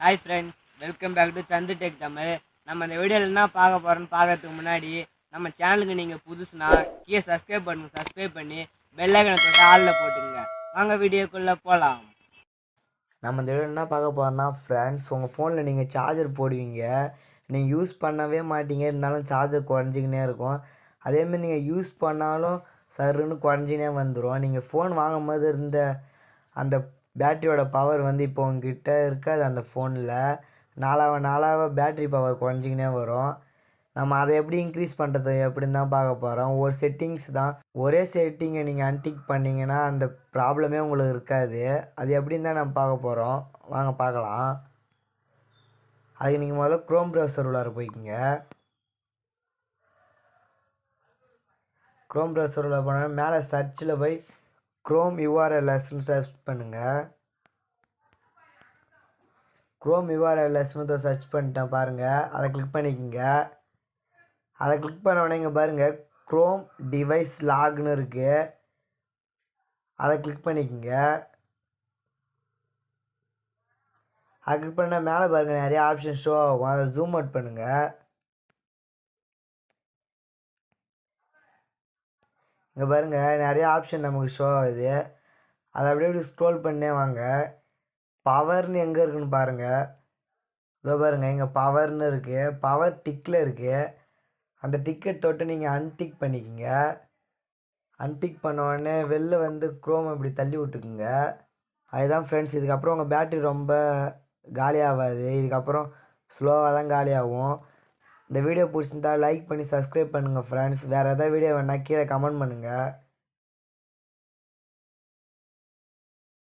Hi friends, welcome back to Santhu tech Tamil. நம்ம இந்த வீடியோவில் என்ன பார்க்க போகிறோன்னு பார்க்கறதுக்கு முன்னாடி நம்ம சேனலுக்கு நீங்கள் புதுசுனா கீழே சப்ஸ்கிரைப் பண்ணி பெல் ஐக்கனை தொட்டு ஆளில் போட்டுங்க. வாங்க வீடியோக்குள்ளே போகலாம். நம்ம இந்த வீடியோ என்ன பார்க்க போகிறோம்னா ஃப்ரெண்ட்ஸ், உங்கள் ஃபோனில் நீங்கள் சார்ஜர் போடுவீங்க, நீங்கள் யூஸ் பண்ணவே மாட்டீங்க, இருந்தாலும் சார்ஜர் குறைஞ்சிக்கினே இருக்கும். அதேமாதிரி நீங்கள் யூஸ் பண்ணாலும் சருன்னு குறைஞ்சினே வந்துடும். நீங்கள் ஃபோன் வாங்கும் போது இருந்த அந்த பேட்டரியோட பவர் இப்போ உங்ககிட்ட இருக்காது. அந்த ஃபோனில் நாளாக பேட்ரி பவர் குறைஞ்சிக்கினே வரும். நம்ம அதை எப்படி இன்க்ரீஸ் பண்ணுறது எப்படின்னு தான் பார்க்க போகிறோம். ஒரு செட்டிங்ஸ் தான், ஒரே செட்டிங்கை நீங்கள் அன்டிக் பண்ணிங்கன்னா அந்த ப்ராப்ளமே உங்களுக்கு இருக்காது. அது எப்படின்னு தான் நம்ம பார்க்க போகிறோம். வாங்க பார்க்கலாம். அதுக்கு நீங்கள் முதல்ல க்ரோம் ப்ரௌசர் உள்ளார போய்க்குங்க. க்ரோம் ப்ரௌசர் உள்ள போனால் மேலே சர்ச்சில் போய் க்ரோம் யூஆர்எல்எஸ்ன்னு சர்ச் பண்ணுங்கள். க்ரோம் யூஆர்எல்எஸ்ன்னு சர்ச் பண்ணிட்டேன் பாருங்கள், அதை கிளிக் பண்ணிக்கோங்க. அதை கிளிக் பண்ண உடனே இங்கே பாருங்கள் க்ரோம் டிவைஸ் லாக்னு இருக்குது, அதை கிளிக் பண்ணிக்கோங்க. அதை கிளிக் பண்ணால் மேலே பாருங்கள் நிறைய ஆப்ஷன் ஷோ ஆகும், அதை ஜூம் அவுட் பண்ணுங்கள். இங்கே பாருங்கள் நிறைய ஆப்ஷன் நமக்கு ஷோ ஆகுது. அதை அப்படியே ஸ்க்ரோல் பண்ணே வாங்க. பவர்னு எங்கே இருக்குன்னு பாருங்கள். இதோ பாருங்கள் இங்கே பவர்னு இருக்குது, பவர் டிக்கில் இருக்குது. அந்த டிக்கெட் தொட்டு நீங்கள் அன்டிக் பண்ணிக்கோங்க. அன்டிக் பண்ண உடனே வெளில க்ரோம் இப்படி தள்ளி விட்டுக்குங்க. அதுதான் ஃப்ரெண்ட்ஸ், இதுக்கப்புறம் உங்கள் பேட்ரி ரொம்ப காலியாகாது, இதுக்கப்புறம் ஸ்லோவாக தான் காலியாகும். இந்த வீடியோ பிடிச்சிருந்தா லைக் பண்ணி சப்ஸ்கிரைப் பண்ணுங்கள் ஃப்ரெண்ட்ஸ். வேறு எதாவது வீடியோ வேணால் கீழே கமெண்ட் பண்ணுங்கள்.